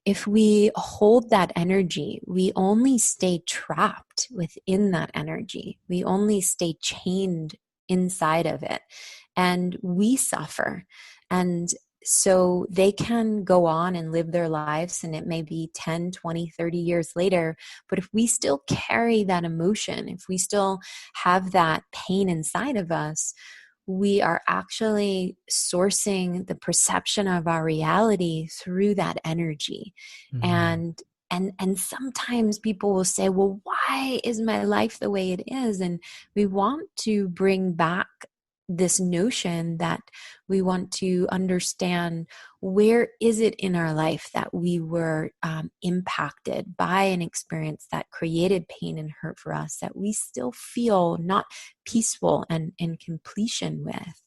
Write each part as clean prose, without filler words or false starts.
if we hold that energy, we only stay trapped within that energy. We only stay chained inside of it, and we suffer. And so they can go on and live their lives, and it may be 10, 20, 30 years later. But if we still carry that emotion, if we still have that pain inside of us, we are actually sourcing the perception of our reality through that energy. And sometimes people will say, well, why is my life the way it is? And we want to bring back this notion that we want to understand, where is it in our life that we were impacted by an experience that created pain and hurt for us, that we still feel not peaceful and in completion with.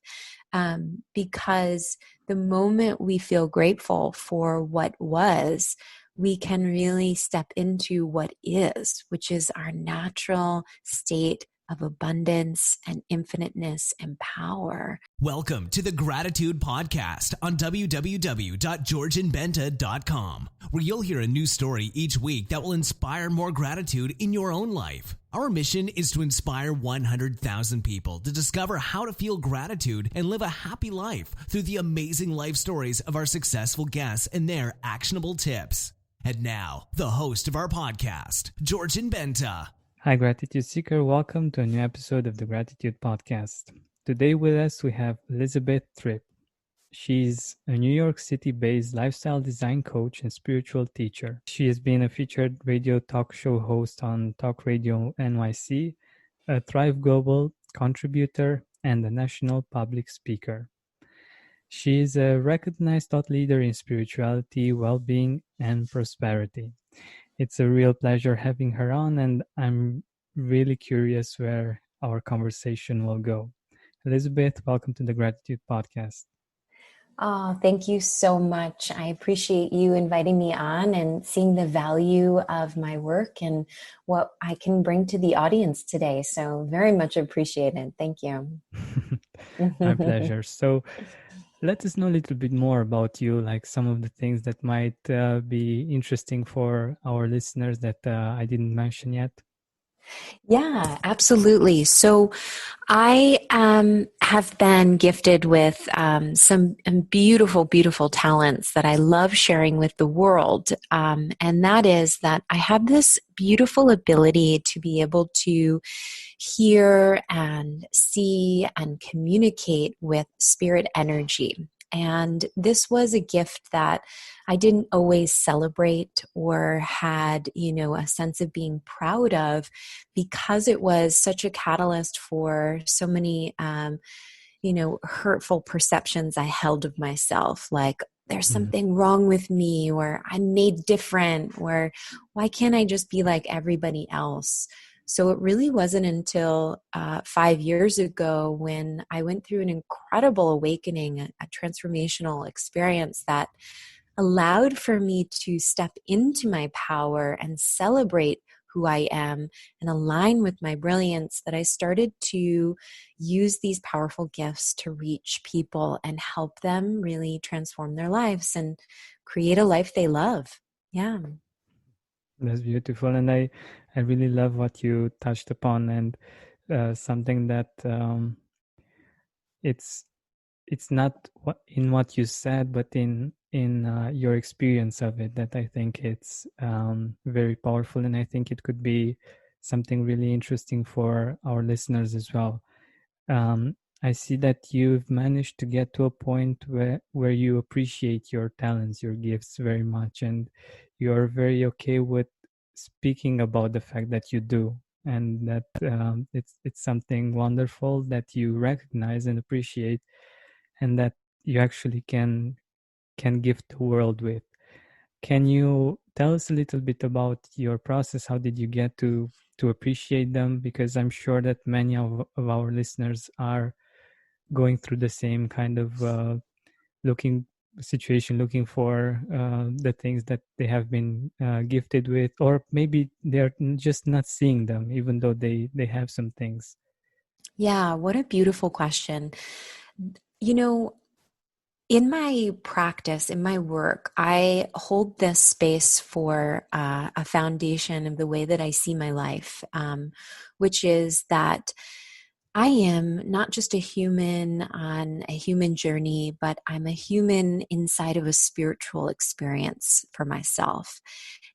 Because the moment we feel grateful for what was, we can really step into what is, which is our natural state of abundance and infiniteness and power. Welcome to the Gratitude Podcast on www.georgianbenta.com, where you'll hear a new story each week that will inspire more gratitude in your own life. Our mission is to inspire 100,000 people to discover how to feel gratitude and live a happy life through the amazing life stories of our successful guests and their actionable tips. And now, the host of our podcast, Georgian Benta. Hi, Gratitude Seeker. Welcome to a new episode of the Gratitude Podcast. Today with us, we have Elizabeth Tripp. She's a New York City-based lifestyle design coach and spiritual teacher. She has been a featured radio talk show host on TalkRadio.NYC, a Thrive Global contributor, and a national public speaker. She is a recognized thought leader in spirituality, well-being, and prosperity. It's a real pleasure having her on, and I'm really curious where our conversation will go. Elizabeth, welcome to the Gratitude Podcast. Oh, thank you so much. I appreciate you inviting me on and seeing the value of my work and what I can bring to the audience today. So very much appreciated. Thank you. My pleasure. So let us know a little bit more about you, like some of the things that might be interesting for our listeners that I didn't mention yet. Yeah, absolutely. So I have been gifted with some beautiful, beautiful talents that I love sharing with the world. And that is that I have this beautiful ability to be able to hear and see and communicate with spirit energy. And this was a gift that I didn't always celebrate or had, a sense of being proud of, because it was such a catalyst for so many, hurtful perceptions I held of myself, like there's something wrong with me, or I'm made different, or why can't I just be like everybody else? So it really wasn't until 5 years ago when I went through an incredible awakening, a transformational experience that allowed for me to step into my power and celebrate who I am and align with my brilliance, that I started to use these powerful gifts to reach people and help them really transform their lives and create a life they love. Yeah. That's beautiful. And I really love what you touched upon, and something that it's not in what you said, but in your experience of it, that I think it's very powerful, and I think it could be something really interesting for our listeners as well. I see that you've managed to get to a point where you appreciate your talents, your gifts very much, and you're very okay with speaking about the fact that you do, and that it's something wonderful that you recognize and appreciate, and that you actually can gift the world with. Can you tell us a little bit about your process? How did you get to appreciate them? Because I'm sure that many of our listeners are going through the same kind of looking for the things that they have been gifted with, or maybe they're just not seeing them, even though they have some things. Yeah, what a beautiful question. in my practice, in my work, I hold this space for a foundation of the way that I see my life, which is that I am not just a human on a human journey, but I'm a human inside of a spiritual experience for myself.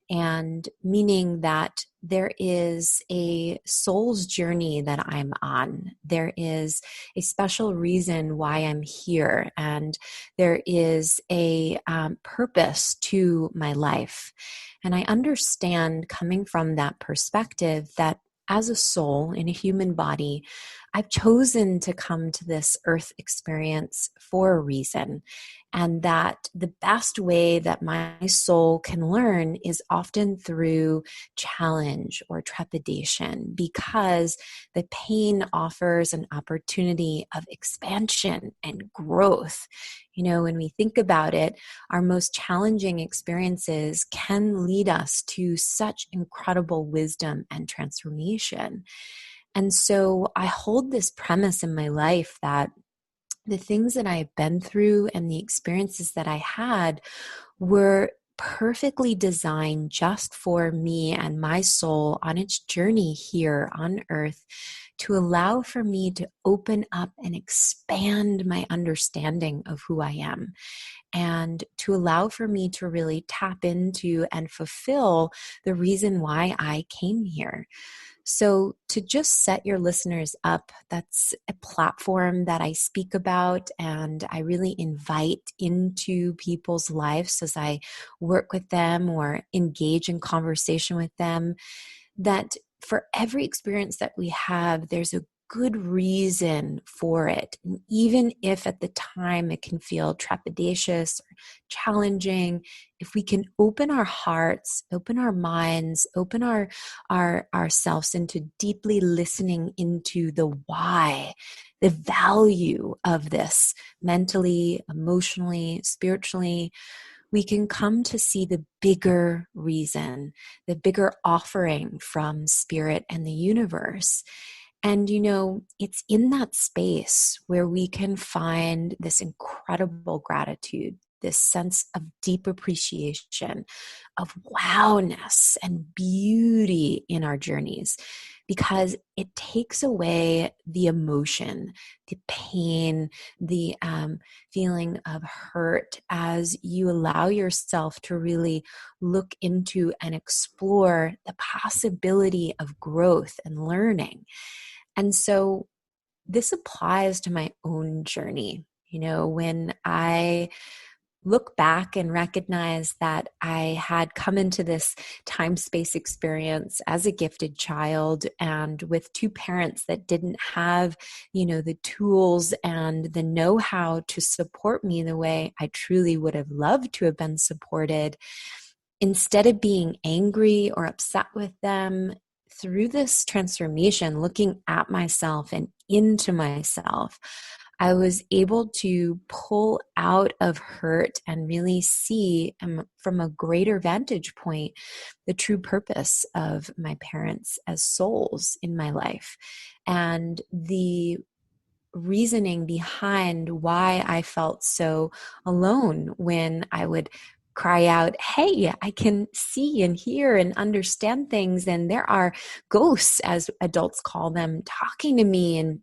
And meaning that there is a soul's journey that I'm on. There is a special reason why I'm here, and there is a purpose to my life. And I understand, coming from that perspective, that as a soul in a human body, I've chosen to come to this earth experience for a reason. And that the best way that my soul can learn is often through challenge or trepidation, because the pain offers an opportunity of expansion and growth. You know, when we think about it, our most challenging experiences can lead us to such incredible wisdom and transformation. And so I hold this premise in my life that the things that I've been through and the experiences that I had were perfectly designed just for me and my soul on its journey here on earth, to allow for me to open up and expand my understanding of who I am, and to allow for me to really tap into and fulfill the reason why I came here. So, to just set your listeners up, that's a platform that I speak about and I really invite into people's lives as I work with them or engage in conversation with them, that for every experience that we have, there's a good reason for it. And even if at the time it can feel trepidatious or challenging, if we can open our hearts, open our minds, open our ourselves into deeply listening into the why, the value of this mentally, emotionally, spiritually, we can come to see the bigger reason, the bigger offering from spirit and the universe. And, you know, it's in that space where we can find this incredible gratitude, this sense of deep appreciation, of wowness and beauty in our journeys, because it takes away the emotion, the pain, the feeling of hurt, as you allow yourself to really look into and explore the possibility of growth and learning. And so this applies to my own journey. You know, when I look back and recognize that I had come into this time space experience as a gifted child, and with two parents that didn't have, you know, the tools and the know-how to support me the way I truly would have loved to have been supported, instead of being angry or upset with them, through this transformation, looking at myself and into myself, I was able to pull out of hurt and really see, from a greater vantage point, the true purpose of my parents as souls in my life, and the reasoning behind why I felt so alone when I would cry out, "Hey, I can see and hear and understand things, and there are ghosts," as adults call them, talking to me and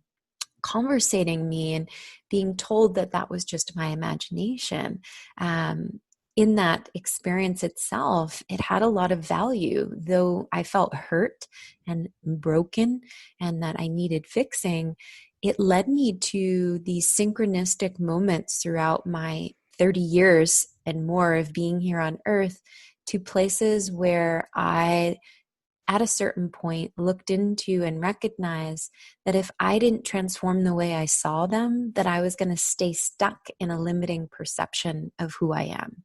conversating me, and being told that that was just my imagination. In that experience itself, it had a lot of value, though I felt hurt and broken and that I needed fixing. It led me to these synchronistic moments throughout my 30 years and more of being here on earth, to places where I, at a certain point, looked into and recognized that if I didn't transform the way I saw them, that I was going to stay stuck in a limiting perception of who I am.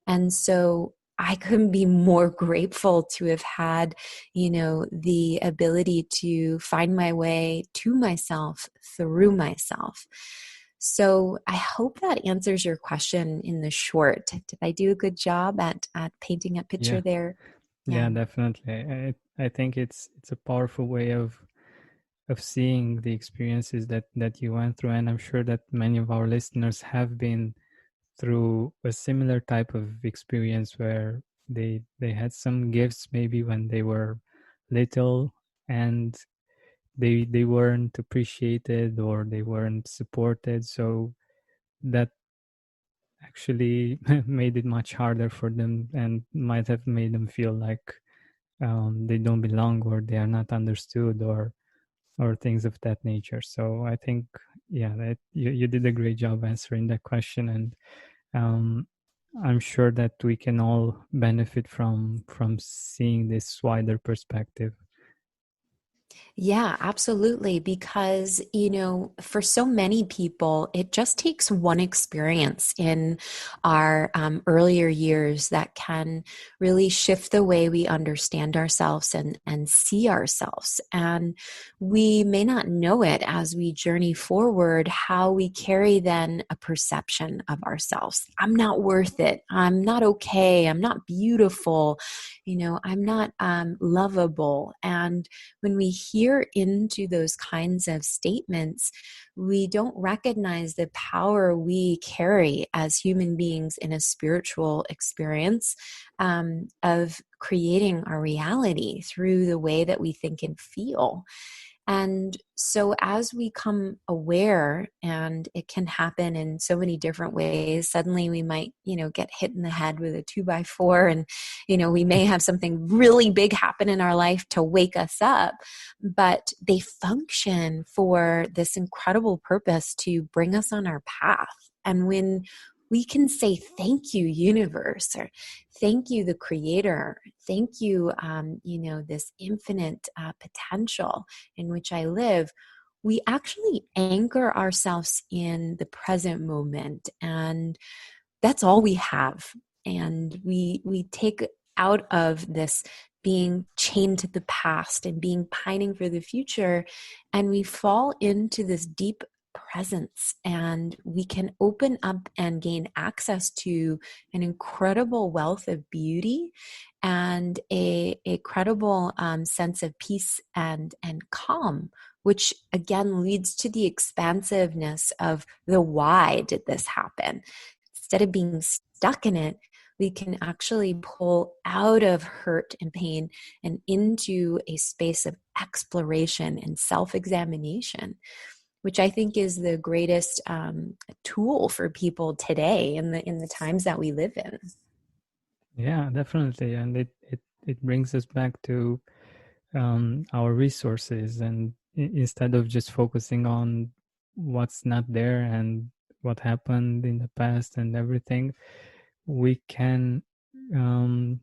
And so I couldn't be more grateful to have had, you know, the ability to find my way to myself through myself. So I hope that answers your question in the short. Did I do a good job at painting a picture Yeah, there? yeah, Yeah. definitely. I think it's a powerful way of seeing the experiences that you went through, and I'm sure that many of our listeners have been through a similar type of experience where they had some gifts maybe when they were little, and they weren't appreciated or they weren't supported, so that actually made it much harder for them and might have made them feel like they don't belong or they are not understood or things of that nature. So I think, yeah, that you did a great job answering that question, and um, I'm sure that we can all benefit from seeing this wider perspective. Yeah, absolutely. Because, for so many people, it just takes one experience in our earlier years that can really shift the way we understand ourselves and see ourselves. And we may not know it as we journey forward, how we carry then a perception of ourselves. I'm not worth it. I'm not okay. I'm not beautiful. I'm not lovable. And when we hear into those kinds of statements, we don't recognize the power we carry as human beings in a spiritual experience of creating our reality through the way that we think and feel. And so, as we come aware, and it can happen in so many different ways, suddenly we might, get hit in the head with a 2x4, and, we may have something really big happen in our life to wake us up, but they function for this incredible purpose to bring us on our path. And when we can say, thank you, universe, or thank you, the creator, thank you, this infinite potential in which I live, we actually anchor ourselves in the present moment. And that's all we have. And we take out of this being chained to the past and being pining for the future, and we fall into this deep presence, and we can open up and gain access to an incredible wealth of beauty and a credible sense of peace and calm, which again leads to the expansiveness of the why did this happen. Instead of being stuck in it, we can actually pull out of hurt and pain and into a space of exploration and self-examination, which I think is the greatest tool for people today in the times that we live in. Yeah, definitely, and it brings us back to our resources, and instead of just focusing on what's not there and what happened in the past and everything, we can um,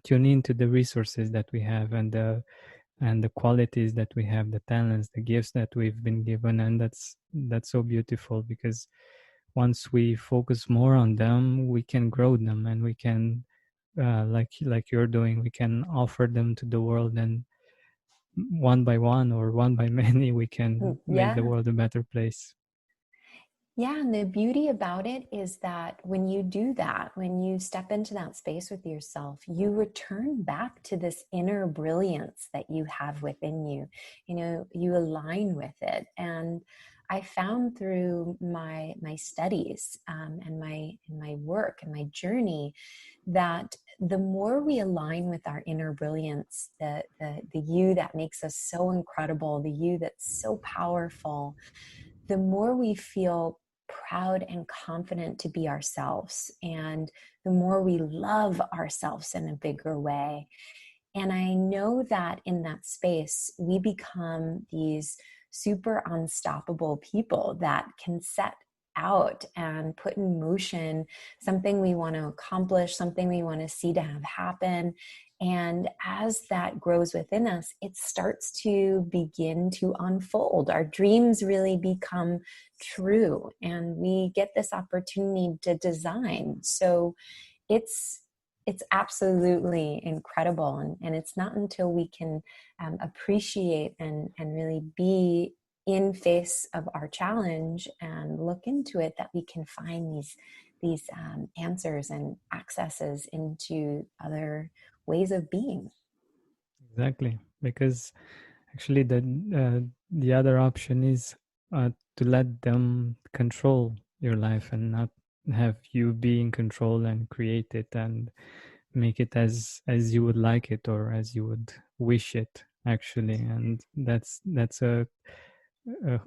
tune into the resources that we have and the qualities that we have, the talents, the gifts that we've been given, and that's so beautiful, because once we focus more on them, we can grow them, and we can like you're doing, we can offer them to the world, and one by one or one by many, we can make the Yeah. world a better place. Yeah, and the beauty about it is that when you do that, when you step into that space with yourself, you return back to this inner brilliance that you have within you. You align with it. And I found through my studies and my work and my journey that the more we align with our inner brilliance, the you that makes us so incredible, the you that's so powerful, the more we feel proud and confident to be ourselves, and the more we love ourselves in a bigger way. And I know that in that space, we become these super unstoppable people that can set out and put in motion something we want to accomplish, something we want to see to have happen. And as that grows within us, it starts to begin to unfold. Our dreams really become true, and we get this opportunity to design. So it's absolutely incredible, and it's not until we can appreciate and really be in face of our challenge and look into it that we can find these answers and accesses into other ways of being. Exactly, because actually the other option is to let them control your life and have you be in control and create it and make it as you would like it or as you would wish it, actually. And that's a, a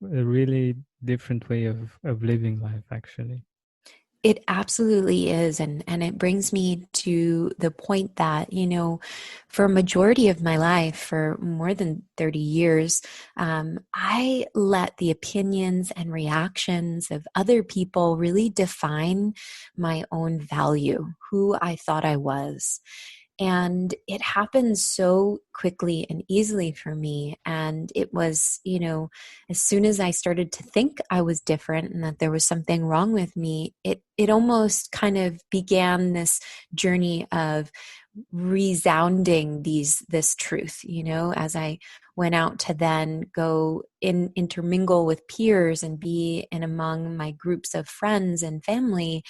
really different way of living life, actually. It absolutely is. And it brings me to the point that, for a majority of my life, for more than 30 years, I let the opinions and reactions of other people really define my own value, who I thought I was. And it happened so quickly and easily for me. And it was, as soon as I started to think I was different and that there was something wrong with me, it almost kind of began this journey of resounding this truth, as I went out to then go intermingle with peers and be in among my groups of friends and family.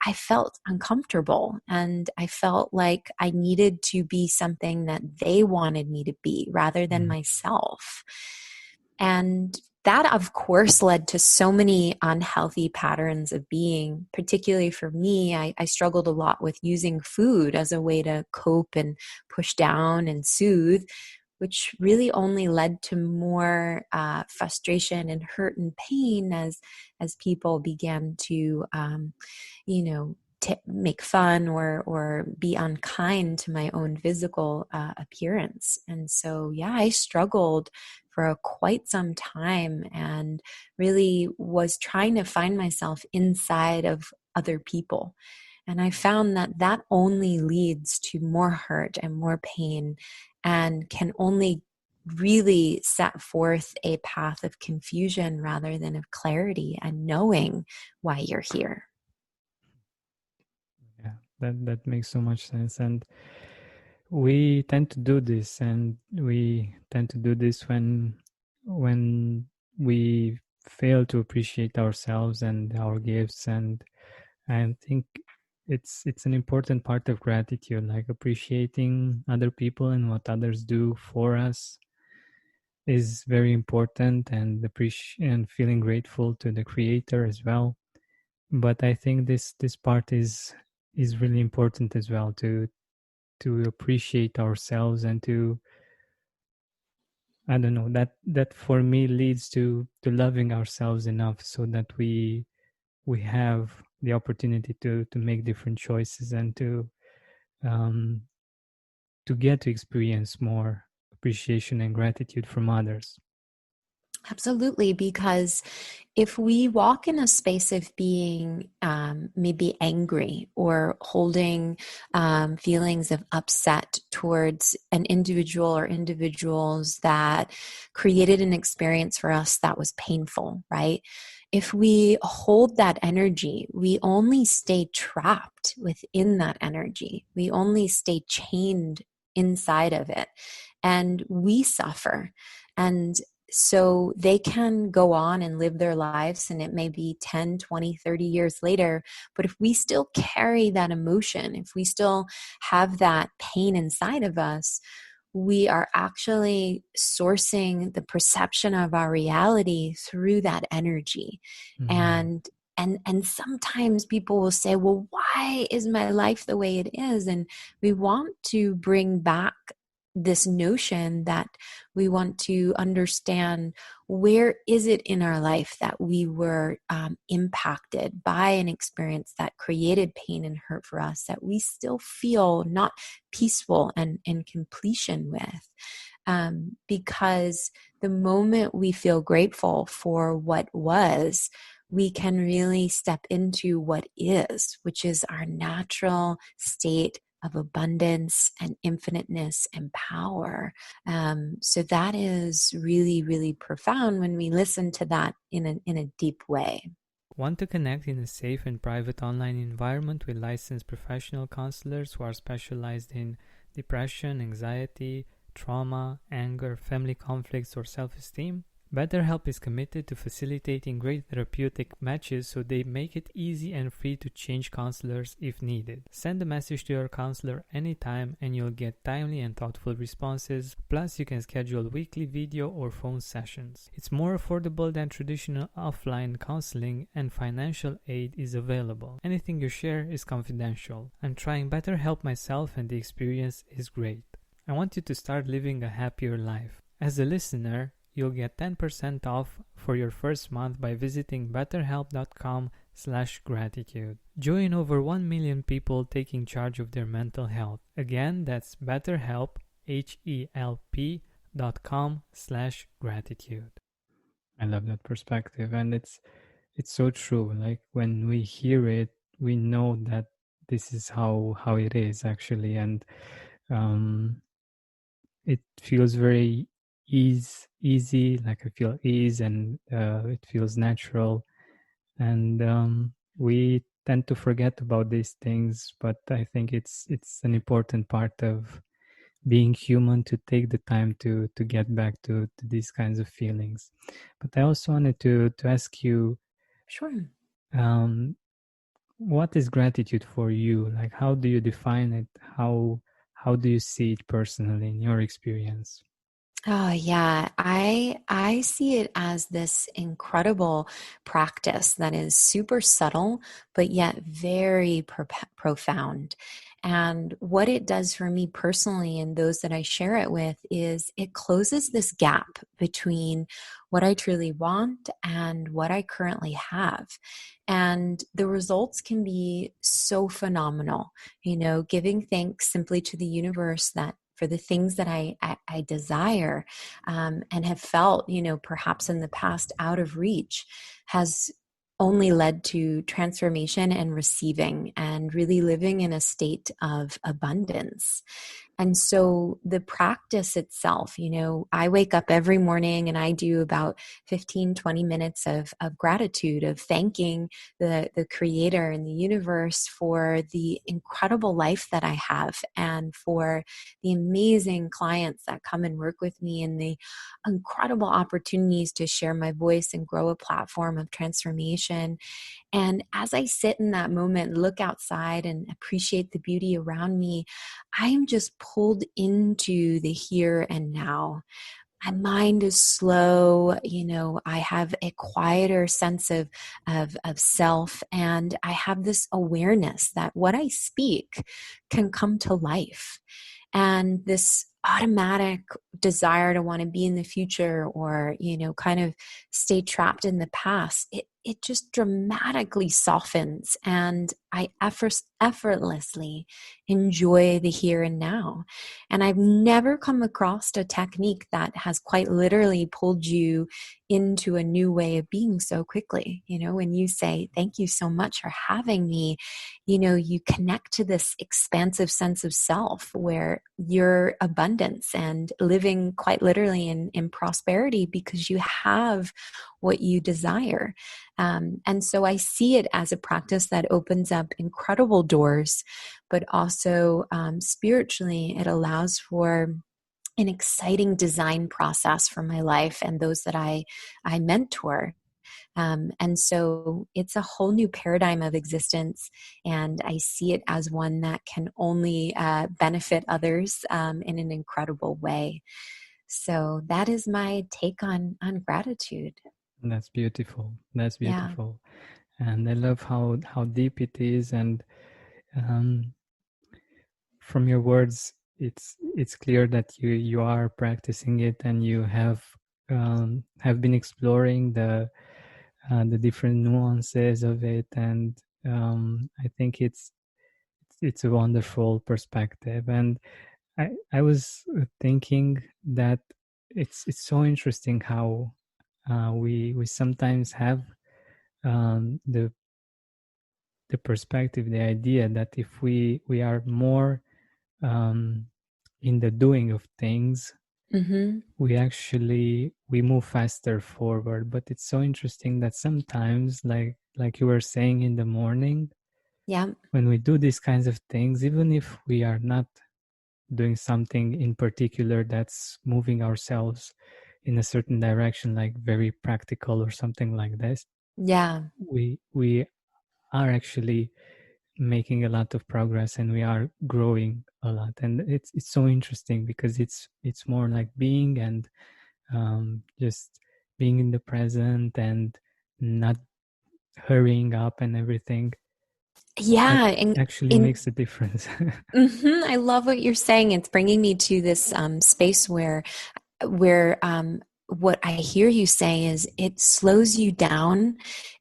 I felt uncomfortable and I felt like I needed to be something that they wanted me to be rather than myself. And that, of course, led to so many unhealthy patterns of being. Particularly for me, I struggled a lot with using food as a way to cope and push down and soothe, which really only led to more frustration and hurt and pain as people began to, make fun or be unkind to my own physical appearance. And so, yeah, I struggled for quite some time and really was trying to find myself inside of other people. And I found that that only leads to more hurt and more pain and can only really set forth a path of confusion rather than of clarity and knowing why you're here. Yeah, that makes so much sense. And we tend to do this, and we tend to do this when we fail to appreciate ourselves and our gifts. And I think it's an important part of gratitude, like appreciating other people and what others do for us is very important, and and feeling grateful to the creator as well. But I think this part is really important as well, to appreciate ourselves and to, I don't know, that for me leads to loving ourselves enough so that we have the opportunity to make different choices and um to get to experience more appreciation and gratitude from others. Absolutely, because if we walk in a space of being maybe angry or holding feelings of upset towards an individual or individuals that created an experience for us that was painful, right? If we hold that energy, we only stay trapped within that energy. We only stay chained inside of it, and we suffer. And so they can go on and live their lives, and it may be 10, 20, 30 years later. But if we still carry that emotion, if we still have that pain inside of us, we are actually sourcing the perception of our reality through that energy. Mm-hmm. And sometimes people will say, well, why is my life the way it is? And we want to bring back this notion that we want to understand, where is it in our life that we were impacted by an experience that created pain and hurt for us, that we still feel not peaceful and in completion with. Because the moment we feel grateful for what was, we can really step into what is, which is our natural state of abundance and infiniteness and power. So that is really, really profound when we listen to that in a deep way. Want to connect in a safe and private online environment with licensed professional counselors who are specialized in depression, anxiety, trauma, anger, family conflicts, or self-esteem? BetterHelp is committed to facilitating great therapeutic matches, so they make it easy and free to change counselors if needed. Send a message to your counselor anytime and you'll get timely and thoughtful responses. Plus, you can schedule weekly video or phone sessions. It's more affordable than traditional offline counseling, and financial aid is available. Anything you share is confidential. I'm trying BetterHelp myself and the experience is great. I want you to start living a happier life. As a listener, you'll get 10% off for your first month by visiting betterhelp.com/gratitude. Join over 1 million people taking charge of their mental health. Again, that's BetterHelp, HELP.com/gratitude. I love that perspective, and it's so true. Like when we hear it, we know that this is how it is actually, and it feels very easy. Like I feel ease, and it feels natural, and we tend to forget about these things. But I think it's an important part of being human to take the time to get back to these kinds of feelings. But I also wanted to ask you, Sure. what is gratitude for you? Like, how do you define it? How do you see it personally in your experience? Oh yeah, I see it as this incredible practice that is super subtle but yet very profound. And what it does for me personally and those that I share it with is it closes this gap between what I truly want and what I currently have. And the results can be so phenomenal. Giving thanks simply to the universe that for the things that I desire, and have felt, perhaps in the past out of reach, has only led to transformation and receiving and really living in a state of abundance. And so the practice itself, I wake up every morning and I do about 15-20 minutes of gratitude, of thanking the creator and the universe for the incredible life that I have, and for the amazing clients that come and work with me, and the incredible opportunities to share my voice and grow a platform of transformation. And as I sit in that moment, look outside and appreciate the beauty around me, I am just pulled into the here and now. My mind is slow. I have a quieter sense of self, and I have this awareness that what I speak can come to life. And this automatic desire to want to be in the future, or kind of stay trapped in the past, it just dramatically softens, and I effortlessly enjoy the here and now. And I've never come across a technique that has quite literally pulled you into a new way of being so quickly. When you say thank you so much for having me, you connect to this expansive sense of self where you're abundance and living quite literally in prosperity because you have what you desire. And so I see it as a practice that opens up incredible doors, but also spiritually, it allows for an exciting design process for my life and those that I mentor. And so it's a whole new paradigm of existence, and I see it as one that can only benefit others in an incredible way. So that is my take on gratitude. That's beautiful. That's Yeah. beautiful. And I love how deep it is. And um, from your words, it's clear that you are practicing it, and you have been exploring the different nuances of it. And I think it's a wonderful perspective. And I was thinking that it's so interesting how we sometimes have the perspective, the idea that if we are more um, in the doing of things, Mm-hmm. we move faster forward. But it's so interesting that sometimes, like you were saying in the morning, Yeah. when we do these kinds of things, even if we are not doing something in particular that's moving ourselves in a certain direction, like very practical or something like this, Yeah. we are actually making a lot of progress, and we are growing a lot. And it's so interesting because it's more like being, and just being in the present and not hurrying up and everything Yeah. And actually in makes a difference. I love what you're saying. It's bringing me to this space where what I hear you say is it slows you down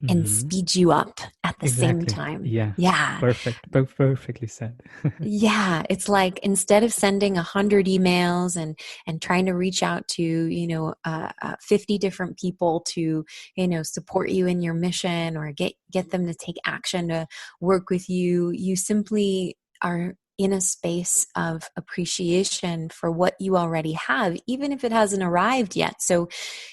and Hmm. speeds you up at the same Exactly. time. Yeah. Yeah. Perfectly said. Yeah, it's like instead of sending 100 emails and trying to reach out to 50 different people to support you in your mission or get them to take action to work with you, you simply are in a space of appreciation for what you already have, even if it hasn't arrived yet. So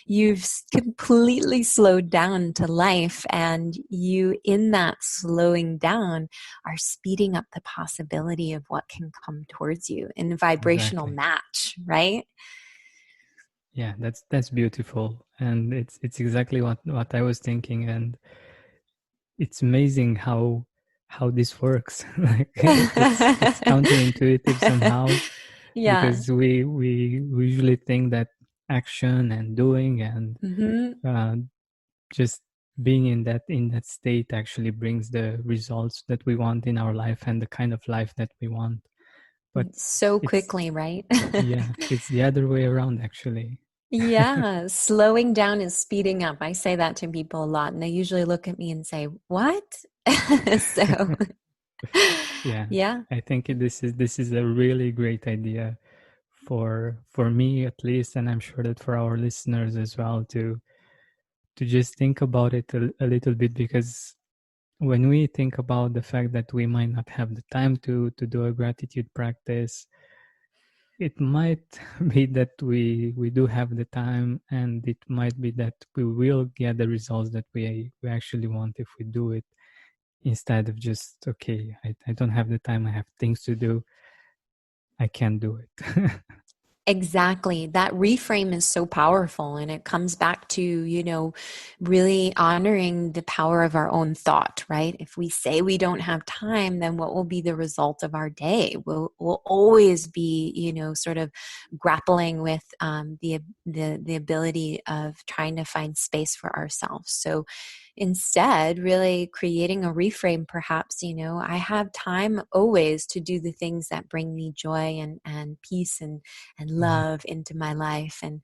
you've completely slowed down to life, and you, in that slowing down, are speeding up the possibility of what can come towards you in vibrational Exactly. match, right? Yeah, that's beautiful, and it's exactly what I was thinking, and it's amazing how this works. Like it's counterintuitive somehow, Yeah. because we usually think that action and doing and Hmm. uh, just being in that state actually brings the results that we want in our life and the kind of life that we want. But So it's quickly, right? yeah, it's the other way around actually. Yeah, slowing down is speeding up. I say that to people a lot, and they usually look at me and say, "What?" So, Yeah, yeah. I think this is a really great idea for me at least, and I'm sure that for our listeners as well, to just think about it a little bit, because when we think about the fact that we might not have the time to do a gratitude practice, it might be that we do have the time, and it might be that we will get the results that we actually want if we do it, instead of just, okay, I don't have the time, I have things to do, I can't do it. Exactly. That reframe is so powerful. And it comes back to, really honoring the power of our own thought, right? If we say we don't have time, then what will be the result of our day? We'll always be, sort of grappling with the ability of trying to find space for ourselves. So instead, really creating a reframe, perhaps, I have time always to do the things that bring me joy and peace and Mhm. love into my life, and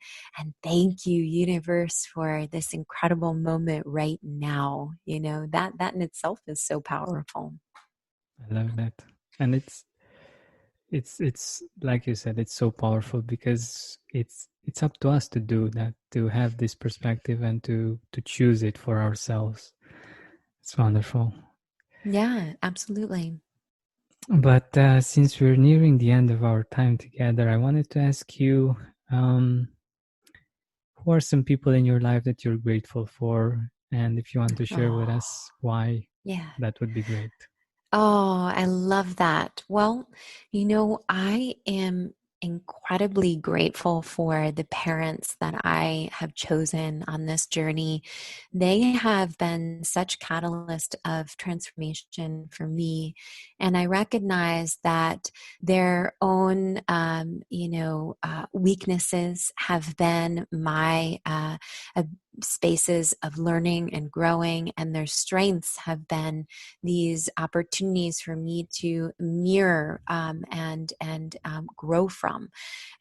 thank you, universe, for this incredible moment right now. That in itself is so powerful. I love that. And it's like you said, it's so powerful because it's up to us to do that, to have this perspective and to choose it for ourselves. It's wonderful. Yeah, absolutely. But since we're nearing the end of our time together, I wanted to ask you, um, who are some people in your life that you're grateful for? And if you want to share with Oh, us why, yeah. that would be great. Oh, I love that. Well, I am incredibly grateful for the parents that I have chosen on this journey. They have been such catalyst of transformation for me, and I recognize that their own, weaknesses have been my spaces of learning and growing, and their strengths have been these opportunities for me to mirror and grow from.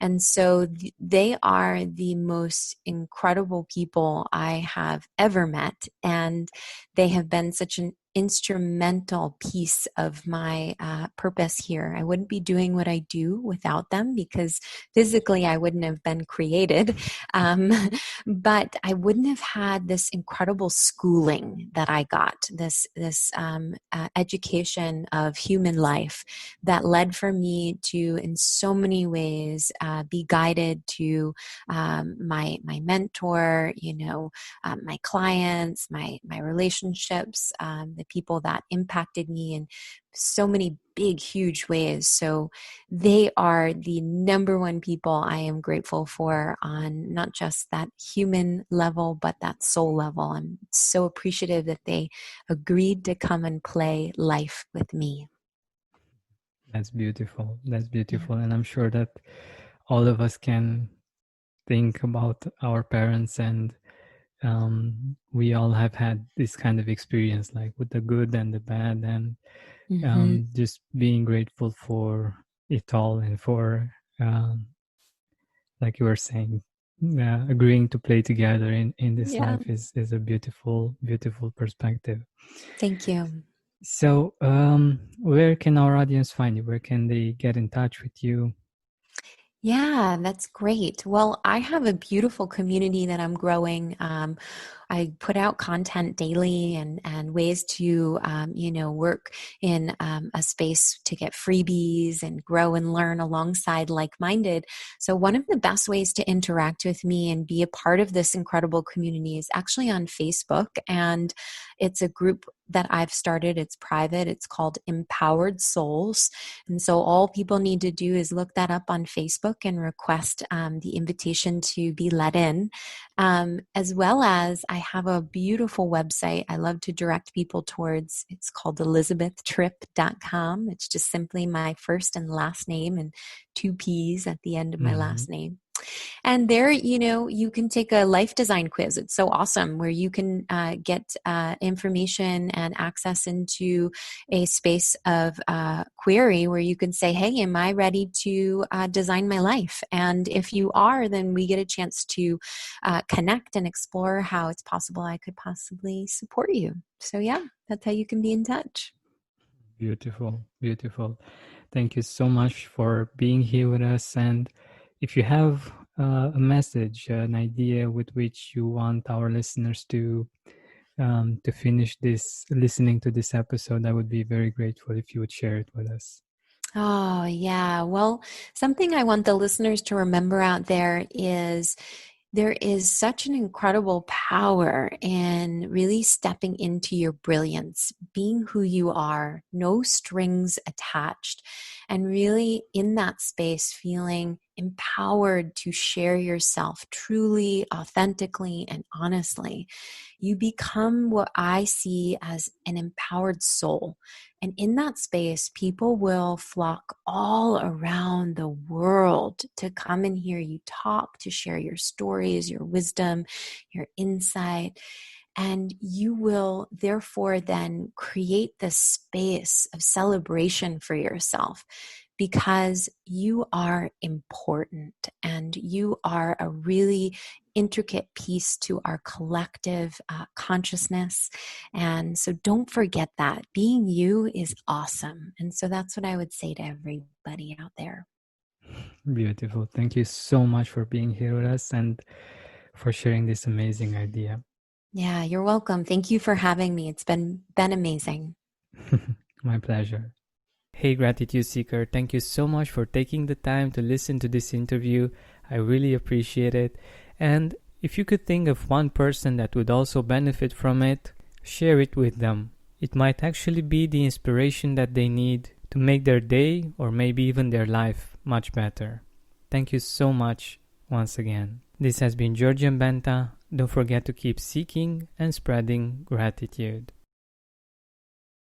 And so they are the most incredible people I have ever met, and they have been such an instrumental piece of my purpose here. I wouldn't be doing what I do without them, because physically I wouldn't have been created. Um, but I wouldn't have had this incredible schooling that I got, this education of human life that led for me to, in so many ways, be guided to my mentor, my clients, my relationships, the the people that impacted me in so many big, huge ways. So they are the number one people I am grateful for on not just that human level, but that soul level. I'm so appreciative that they agreed to come and play life with me. That's beautiful. That's Yeah. beautiful. And I'm sure that all of us can think about our parents, and we all have had this kind of experience, like with the good and the bad, and Mm-hmm. just being grateful for it all, and for, like you were saying, agreeing to play together in this Yeah. life is a beautiful, beautiful perspective. Thank you. So, where can our audience find you? Where can they get in touch with you? Yeah, that's great. Well, I have a beautiful community that I'm growing. I put out content daily and ways to work in a space to get freebies and grow and learn alongside like-minded. So one of the best ways to interact with me and be a part of this incredible community is actually on Facebook, and it's a group that I've started. It's private. It's called Empowered Souls. And so all people need to do is look that up on Facebook and request the invitation to be let in. As well as I have a beautiful website I love to direct people towards. It's called ElizabethTripp.com. It's just simply my first and last name and two P's at the end of my Mm-hmm. last name. And there, you can take a life design quiz. It's so awesome, where you can get information and access into a space of query where you can say, hey, am I ready to design my life? And if you are, then we get a chance to connect and explore how it's possible I could possibly support you. So yeah, that's how you can be in touch. Beautiful, beautiful. Thank you so much for being here with us. And if you have a message, an idea with which you want our listeners to finish this listening to this episode, I would be very grateful if you would share it with us. Oh, yeah. Well, something I want the listeners to remember out there is such an incredible power in really stepping into your brilliance, being who you are, no strings attached, and really in that space feeling empowered to share yourself truly, authentically, and honestly. You become what I see as an empowered soul. And in that space, people will flock all around the world to come and hear you talk, to share your stories, your wisdom, your insight. And you will therefore then create this space of celebration for yourself, because you are important and you are a really intricate piece to our collective consciousness. And so don't forget that being you is awesome. And so that's what I would say to everybody out there. Beautiful. Thank you so much for being here with us and for sharing this amazing idea. Yeah, you're welcome. Thank you for having me. It's been amazing. My pleasure. Hey, Gratitude Seeker, thank you so much for taking the time to listen to this interview. I really appreciate it. And if you could think of one person that would also benefit from it, share it with them. It might actually be the inspiration that they need to make their day or maybe even their life much better. Thank you so much once again. This has been Georgian Benta. Don't forget to keep seeking and spreading gratitude.